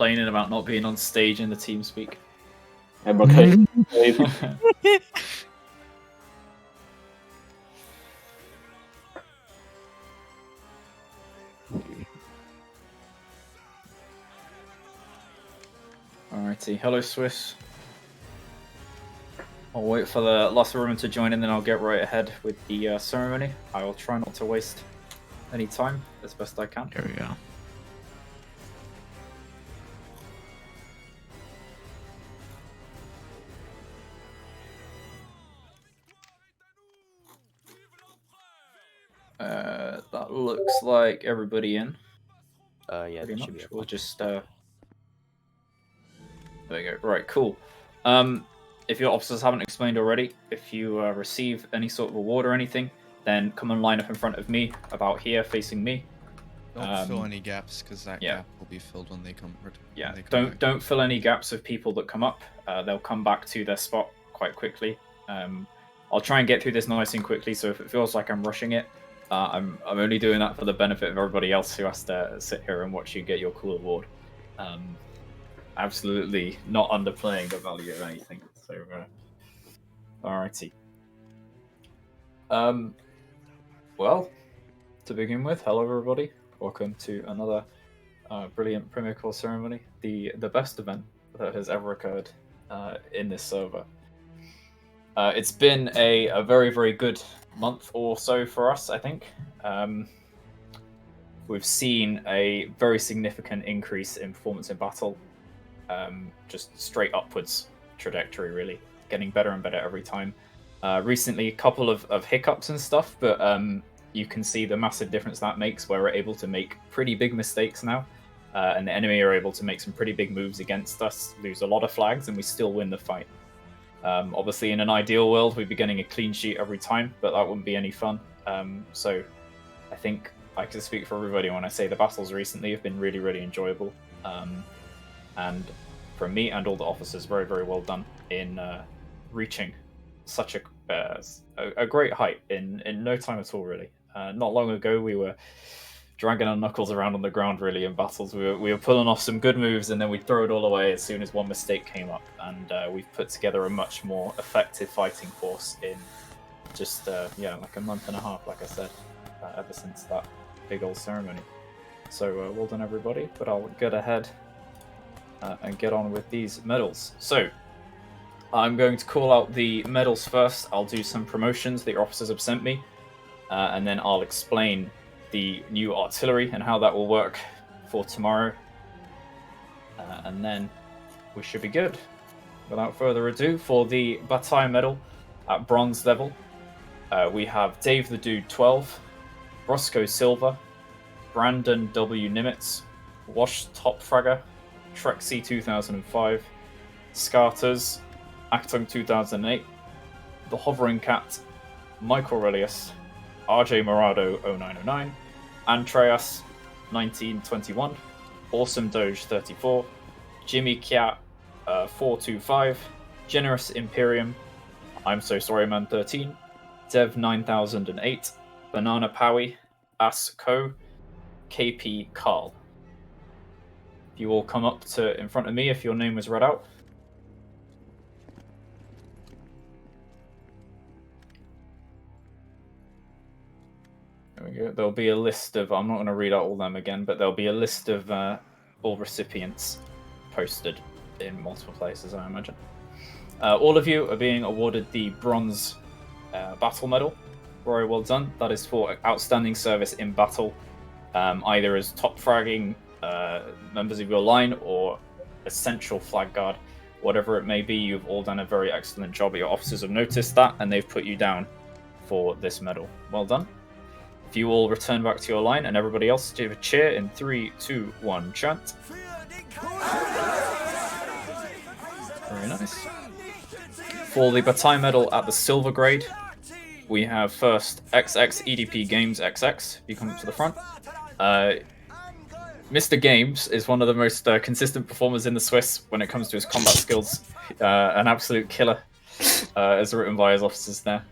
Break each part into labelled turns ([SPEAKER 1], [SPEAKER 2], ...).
[SPEAKER 1] complaining about not being on stage in the team speak.
[SPEAKER 2] Okay.
[SPEAKER 1] Alrighty, hello Swiss. I'll wait for the last room to join in, then I'll get right ahead with the ceremony. I will try not to waste any time as best I can.
[SPEAKER 3] There we go.
[SPEAKER 1] That looks like everybody in.
[SPEAKER 4] Yeah,
[SPEAKER 1] Pretty
[SPEAKER 4] that should
[SPEAKER 1] much.
[SPEAKER 4] be
[SPEAKER 1] We'll just there we go. Right, cool. If your officers haven't explained already, if you receive any sort of reward or anything, then come and line up in front of me, about here, facing me.
[SPEAKER 5] Don't fill any gaps, because that gap will be filled when they come.
[SPEAKER 1] Yeah,
[SPEAKER 5] back.
[SPEAKER 1] don't fill any gaps of people that come up. They'll come back to their spot quite quickly. I'll try and get through this nice and quickly, so if it feels like I'm rushing it, I'm only doing that for the benefit of everybody else who has to sit here and watch you get your cool award. Absolutely not underplaying the value of anything. So, alrighty. Well, to begin with, hello everybody. Welcome to another brilliant Premier Core ceremony, the best event that has ever occurred in this server. It's been a very, very good month or so for us, I think. We've seen a very significant increase in performance in battle. Just straight upwards trajectory, really. Getting better and better every time. Recently, a couple of hiccups and stuff, but you can see the massive difference that makes, where we're able to make pretty big mistakes now. And the enemy are able to make some pretty big moves against us, lose a lot of flags, and we still win the fight. Obviously, in an ideal world, we'd be getting a clean sheet every time, but that wouldn't be any fun. So I think I can speak for everybody when I say the battles recently have been really, really enjoyable. And from me and all the officers, very, very well done in reaching such a great height in no time at all, really. Not long ago, we were dragging our knuckles around on the ground, really, in battles. We were pulling off some good moves, and then we'd throw it all away as soon as one mistake came up. And we've put together a much more effective fighting force in just, like a month and a half, like I said, ever since that big old ceremony. So well done, everybody. But I'll get ahead and get on with these medals. So I'm going to call out the medals first. I'll do some promotions that your officers have sent me, and then I'll explain the new artillery and how that will work for tomorrow. And then we should be good. Without further ado, for the Battalion medal at bronze level, we have Dave the Dude 12, Roscoe Silver, Brandon W. Nimitz, Wash Top Fragger, Trexie 2005, Scarters, Actung 2008, The Hovering Cat, Mike Aurelius, RJ Morado 0909, Antreas 1921, Awesome Doge 34, Jimmy Kiat 425, Generous Imperium, I'm So Sorry Man 13, Dev 9008, Banana Powie, As Co, KP Carl. If you all come up to in front of me if your name was read out. There we go. There'll be a list of, I'm not going to read out all them again, but there'll be a list of all recipients posted in multiple places, I imagine. All of you are being awarded the Bronze Battle Medal. Very well done. That is for outstanding service in battle, either as top fragging members of your line or essential flag guard. Whatever it may be, you've all done a very excellent job. Your officers have noticed that, and they've put you down for this medal. Well done. If you all return back to your line, and everybody else give a cheer in 3, 2, 1, chant. Very nice. For the Battalion medal at the silver grade, we have first XX EDP Games XX. If you come up to the front. Mr. Games is one of the most consistent performers in the Swiss when it comes to his combat skills. An absolute killer, as written by his officers there.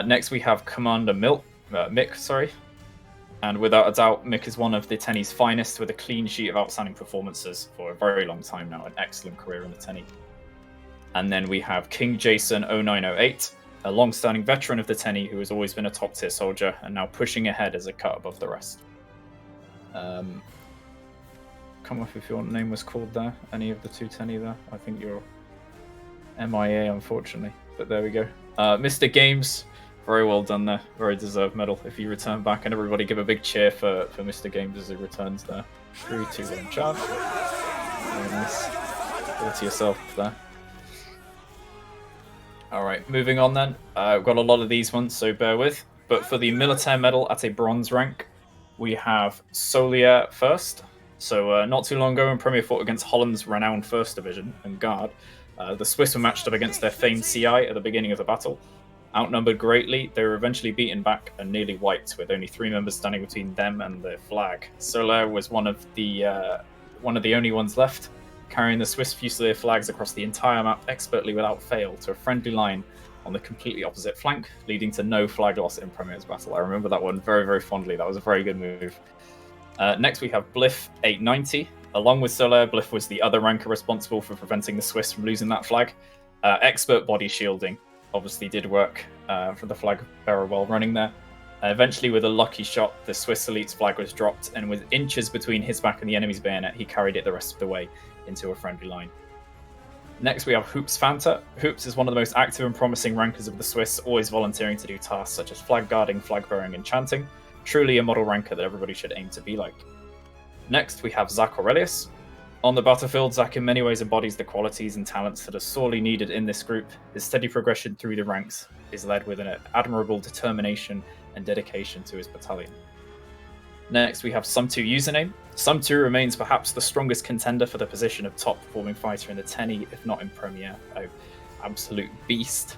[SPEAKER 1] Next we have Commander Mick, And without a doubt, Mick is one of the Tenny's finest, with a clean sheet of outstanding performances for a very long time now, an excellent career in the Tenny. And then we have King Jason 0908, a long-standing veteran of the Tenny who has always been a top-tier soldier and now pushing ahead as a cut above the rest. Come off if your name was called there, any of the two Tenny there. I think you're MIA, unfortunately, but there we go. Mr. Games, very well done there. Very deserved medal if you return back, and everybody give a big cheer for Mr. Games as he returns there. 3, 2, 1, charge. Very nice. All to yourself there. Alright, moving on then. I've got a lot of these ones, so bear with. But for the military medal at a bronze rank, we have Solier first. So not too long ago, when Premier fought against Holland's renowned 1st Division and Guard, the Swiss were matched up against their famed CI at the beginning of the battle. Outnumbered greatly, they were eventually beaten back and nearly wiped, with only 3 members standing between them and their flag. Solier was one of the only ones left, carrying the Swiss Fusilier flags across the entire map expertly without fail to a friendly line on the completely opposite flank, leading to no flag loss in Premier's battle. I remember that one very, very fondly. That was a very good move. Next we have Bliff 890. Along with Solier, Bliff was the other ranker responsible for preventing the Swiss from losing that flag. Expert body shielding obviously did work for the flag bearer while running there. Eventually, with a lucky shot, the Swiss elite's flag was dropped, and with inches between his back and the enemy's bayonet, he carried it the rest of the way into a friendly line. Next, we have Hoops Fanta. Hoops is one of the most active and promising rankers of the Swiss, always volunteering to do tasks such as flag guarding, flag bearing, and chanting. Truly a model ranker that everybody should aim to be like. Next, we have Zach Aurelius. On the battlefield, Zach in many ways embodies the qualities and talents that are sorely needed in this group. His steady progression through the ranks is led with an admirable determination and dedication to his battalion. Next, we have Sum2 username. Sum2 remains perhaps the strongest contender for the position of top performing fighter in the Tenny, if not in Premier. An absolute beast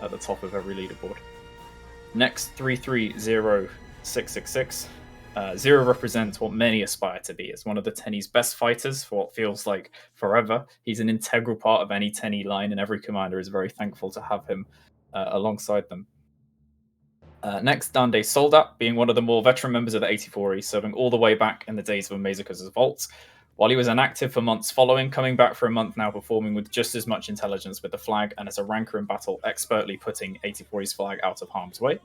[SPEAKER 1] at the top of every leaderboard. Next, 330666. 0 represents what many aspire to be as one of the Tenny's best fighters for what feels like forever. He's an integral part of any Tenny line, and every commander is very thankful to have him alongside them. Next, Dande Soldat, being one of the more veteran members of the 84E, serving all the way back in the days of Mazakas' Vault. While he was inactive for months following, coming back for a month now, performing with just as much intelligence with the flag, and as a ranker in battle, expertly putting 84E's flag out of harm's way.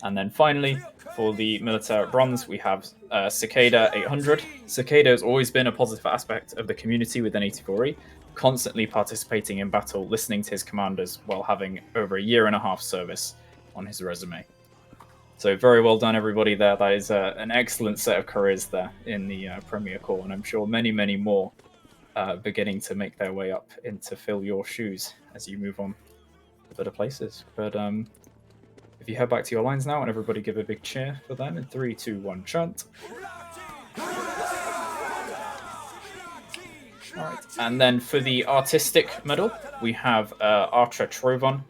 [SPEAKER 1] And then finally, for the military bronze, we have Cicada 800. Cicada has always been a positive aspect of the community within 84E, constantly participating in battle, listening to his commanders, while having over a 1.5 year service on his resume. So very well done, everybody there. That is an excellent set of careers there in the Premier Corps, and I'm sure many, many more beginning to make their way up in to fill your shoes as you move on to better places. But if you head back to your lines now, and everybody give a big cheer for them in 3, 2, 1, chant. Alright, and then for the artistic medal, we have Archer Trovon.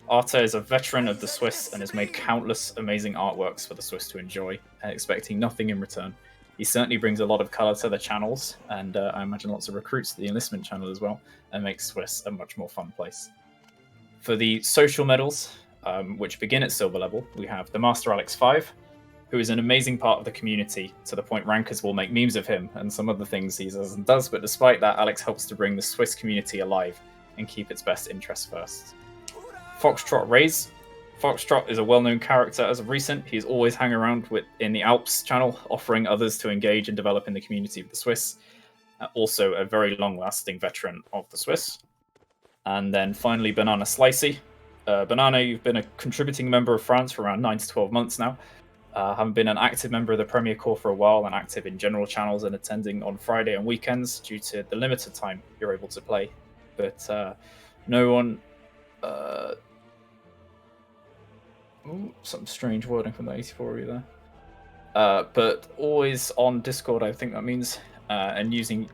[SPEAKER 1] Arta is a veteran of the Swiss and has made countless amazing artworks for the Swiss to enjoy, expecting nothing in return. He certainly brings a lot of colour to the channels, and I imagine lots of recruits to the enlistment channel as well, and makes Swiss a much more fun place. For the social medals, which begin at silver level, we have the Master Alex 5, who is an amazing part of the community, to the point rankers will make memes of him and some other things he says and does, but despite that, Alex helps to bring the Swiss community alive and keep its best interests first. Foxtrot Rays. Foxtrot is a well-known character as of recent. He's always hanging around in the Alps channel, offering others to engage and develop in the community of the Swiss. Also a very long-lasting veteran of the Swiss. And then finally, Banana Slicey. Banana, you've been a contributing member of France for around 9 to 12 months now. Having been an active member of the Premier Corps for a while and active in general channels and attending on Friday and weekends due to the limited time you're able to play. But no one... some strange wording from the 84 there. But always on Discord, I think that means, and using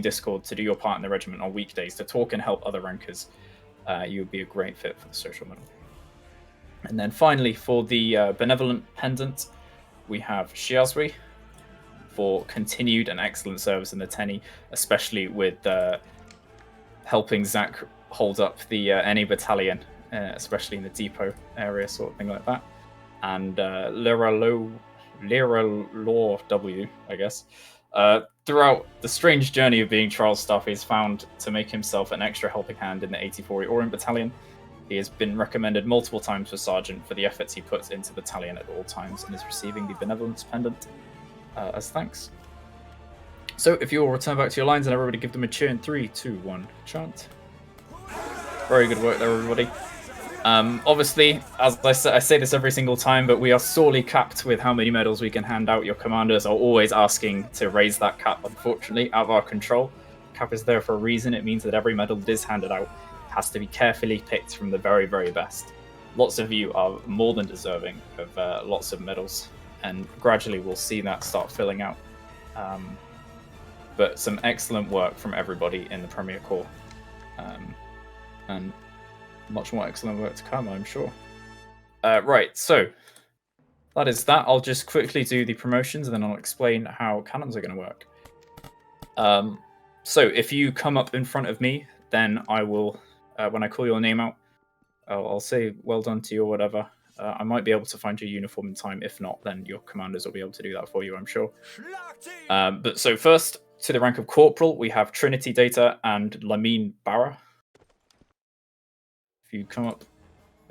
[SPEAKER 1] Discord to do your part in the regiment on weekdays to talk and help other rankers. You would be a great fit for the social medal. And then finally, for the benevolent pendant, we have Shiazwi for continued and excellent service in the Tenny, especially with helping Zach hold up the any battalion, especially in the depot area, sort of thing like that. and Lira Law W, I guess. Throughout the strange journey of being Charles' staff, he's found to make himself an extra helping hand in the 84 Orient Battalion. He has been recommended multiple times for Sergeant for the efforts he puts into the battalion at all times, and is receiving the Benevolence Pendant as thanks. So, if you all return back to your lines and everybody give them a cheer in 3, 2, 1, chant. Very good work there, everybody. Obviously, as I say this every single time, but we are sorely capped with how many medals we can hand out. Your commanders are always asking to raise that cap, unfortunately, out of our control. Cap is there for a reason. It means that every medal that is handed out has to be carefully picked from the very, very best. Lots of you are more than deserving of lots of medals, and gradually we'll see that start filling out. But some excellent work from everybody in the Premier Corps. And much more excellent work to come, I'm sure. Right, so that is that. I'll just quickly do the promotions and then I'll explain how cannons are going to work. So if you come up in front of me, then I will, when I call your name out, I'll say well done to you or whatever. I might be able to find your uniform in time. If not, then your commanders will be able to do that for you, I'm sure. But so first, to the rank of Corporal, we have Trinity Data and Lamine Barra. If you come up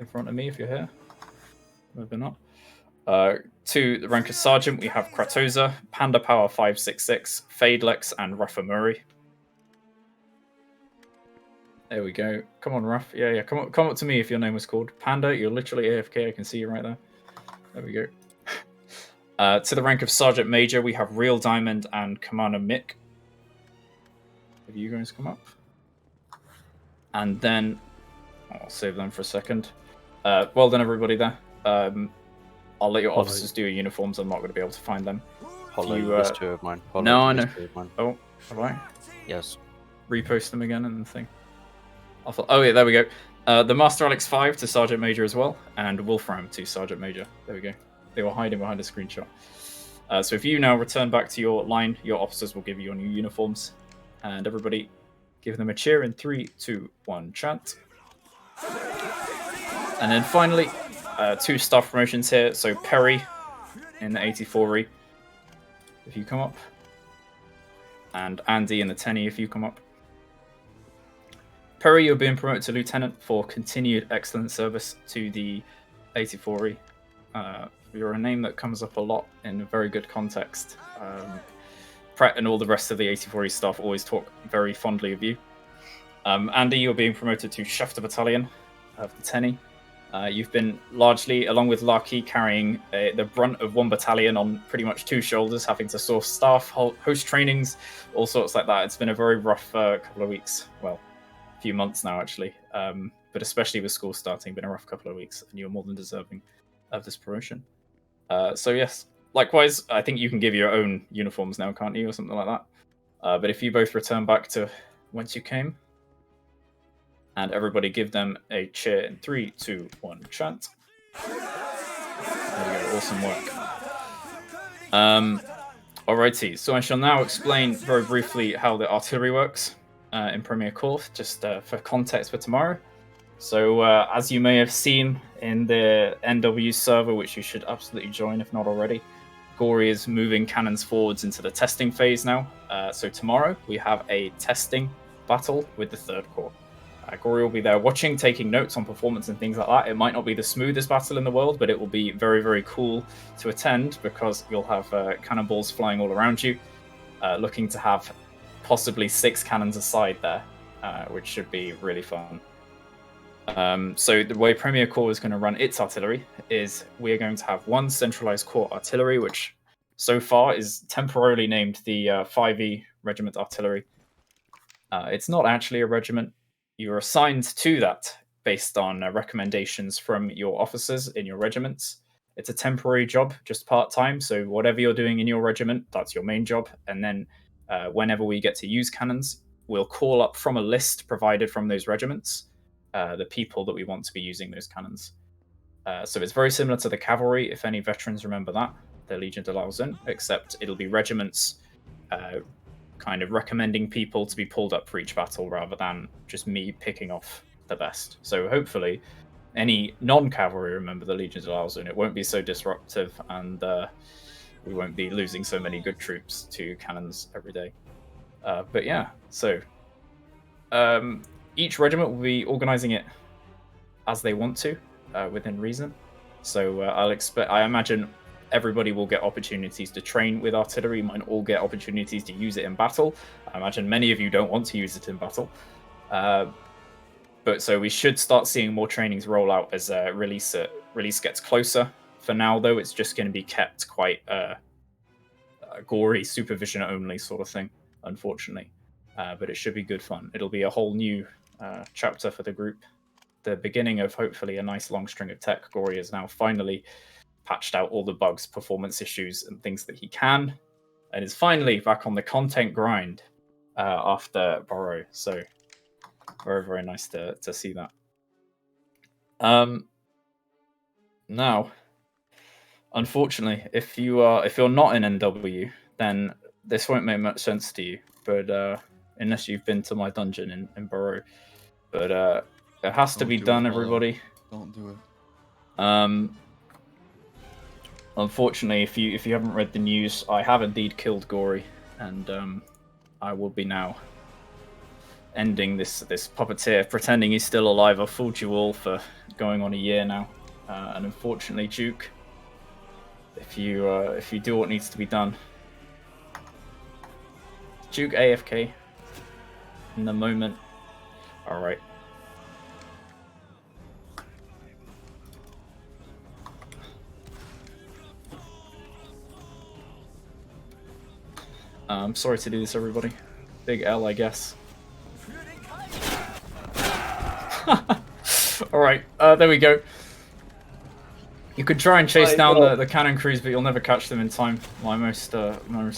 [SPEAKER 1] in front of me, if you're here. Maybe not. To the rank of Sergeant, we have Kratoza, Panda Power 566, Fadelex, and Ruffa Murray. There we go. Come on, Ruff. Yeah. Come up to me if your name was called. Panda, you're literally AFK. I can see you right there. There we go. To the rank of Sergeant Major, we have Real Diamond and Commander Mick. If you guys come up. And then I'll save them for a second. Well done, everybody there. I'll let your officers do your uniforms. I'm not going to be able to find them.
[SPEAKER 2] Hollow, you missed two of mine. Hollow,
[SPEAKER 1] no, I know. Oh, have I?
[SPEAKER 2] Yes.
[SPEAKER 1] Repost them again and the thing. Oh, yeah, there we go. The Master Alex 5 to Sergeant Major as well, and Wolfram to Sergeant Major. There we go. They were hiding behind a screenshot. So if you now return back to your line, your officers will give you your new uniforms. And everybody, give them a cheer in 3, 2, 1, chant. And then finally, 2 staff promotions here. So Perry in the 84E, if you come up. And Andy in the 10E, if you come up. Perry, you're being promoted to Lieutenant for continued excellent service to the 84E. You're a name that comes up a lot in a very good context. Pratt and all the rest of the 84E staff always talk very fondly of you. Andy, you're being promoted to Chef de Battalion of the 10E. You've been largely, along with Larky, carrying the brunt of one battalion on pretty much 2 shoulders, having to source staff, host trainings, all sorts like that. It's been a very rough couple of weeks. Well, a few months now, actually. But especially with school starting, been a rough couple of weeks, and you're more than deserving of this promotion. So yes, likewise, I think you can give your own uniforms now, can't you, or something like that. But if you both return back to whence you came, and everybody give them a cheer in 3, 2, 1, chant. There we go, awesome work. Alrighty, so I shall now explain very briefly how the artillery works in Premier Corps, just for context for tomorrow. So as you may have seen in the NW server, which you should absolutely join if not already, Gory is moving cannons forwards into the testing phase now. So tomorrow we have a testing battle with the 3rd Corps. Gory will be there watching, taking notes on performance and things like that. It might not be the smoothest battle in the world, but it will be very, very cool to attend because you'll have cannonballs flying all around you, looking to have possibly 6 cannons aside there, which should be really fun. So the way Premier Corps is going to run its artillery is we are going to have 1 centralized corps artillery, which so far is temporarily named the 5E Regiment Artillery. It's not actually a regiment. You're assigned to that based on recommendations from your officers in your regiments. It's a temporary job, just part-time, so whatever you're doing in your regiment, that's your main job. And then whenever we get to use cannons, we'll call up from a list provided from those regiments the people that we want to be using those cannons. So it's very similar to the cavalry, if any veterans remember that, the Legion de Lauzun, except it'll be regiments kind of recommending people to be pulled up for each battle rather than just me picking off the best. So hopefully any non-cavalry, remember, the Legions of Alzun, it won't be so disruptive, and we won't be losing so many good troops to cannons every day. But yeah, so each regiment will be organizing it as they want to, within reason. So I imagine everybody will get opportunities to train with artillery. You might all get opportunities to use it in battle. I imagine many of you don't want to use it in battle. But so we should start seeing more trainings roll out as release gets closer. For now, though, it's just going to be kept quite gory, supervision only sort of thing, unfortunately. But it should be good fun. It'll be a whole new chapter for the group. The beginning of hopefully a nice long string of tech. Gory has now finally patched out all the bugs, performance issues, and things that he can, and is finally back on the content grind after Borrow. So very, very nice to see that. Now, unfortunately, if you're not in NW, then this won't make much sense to you. But unless you've been to my dungeon in Borrow, but it has to be done, everybody.
[SPEAKER 5] Don't do it.
[SPEAKER 1] Unfortunately, if you haven't read the news, I have indeed killed Gory, and I will be now ending this puppeteer, pretending he's still alive. I've fooled you all for going on a year now, and unfortunately, Duke, if you do what needs to be done, Duke AFK in the moment. All right. I'm sorry to do this, everybody. Big L, I guess. Alright, there we go. You could try and chase down the cannon crews, but you'll never catch them in time. My most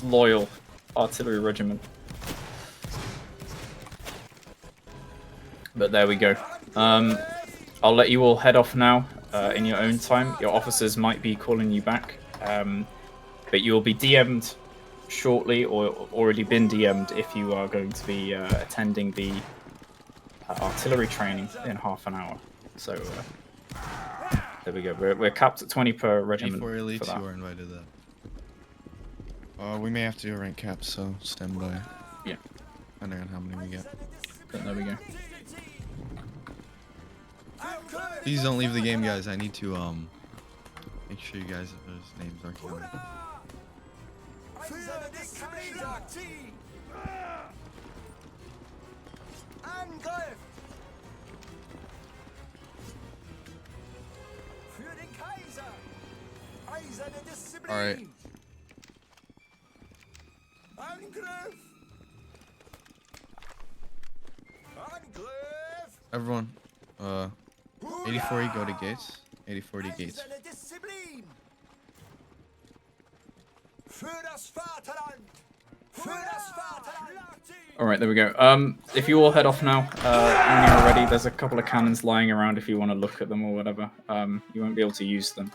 [SPEAKER 1] loyal artillery regiment. But there we go. I'll let you all head off now in your own time. Your officers might be calling you back. But you'll be DM'd shortly, or already been DM'd if you are going to be attending the artillery training in half an hour. So there we go. We're capped at 20 per regiment.
[SPEAKER 5] Before elites,
[SPEAKER 1] for that.
[SPEAKER 5] you are invited that. We may have to do a rank cap, so stand by.
[SPEAKER 1] Yeah.
[SPEAKER 5] Depending on how many we get.
[SPEAKER 1] But there we go.
[SPEAKER 5] Please don't leave the game, guys. I need to make sure you guys' names are counted. All right. Everyone, 84E go to gates. 84E gates.
[SPEAKER 1] Alright, there we go. If you all head off now, when you're ready, there's a couple of cannons lying around if you want to look at them or whatever. You won't be able to use them.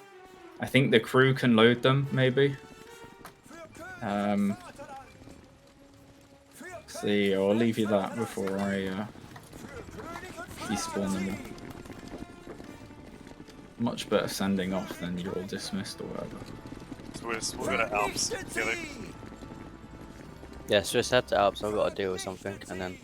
[SPEAKER 1] I think the crew can load them, maybe. See, I'll leave you that before I despawn them all. Much better sending off than you're all dismissed or whatever.
[SPEAKER 3] So we're gonna Alps together.
[SPEAKER 2] Yeah, so just head to Alps, I've got to deal with something, and then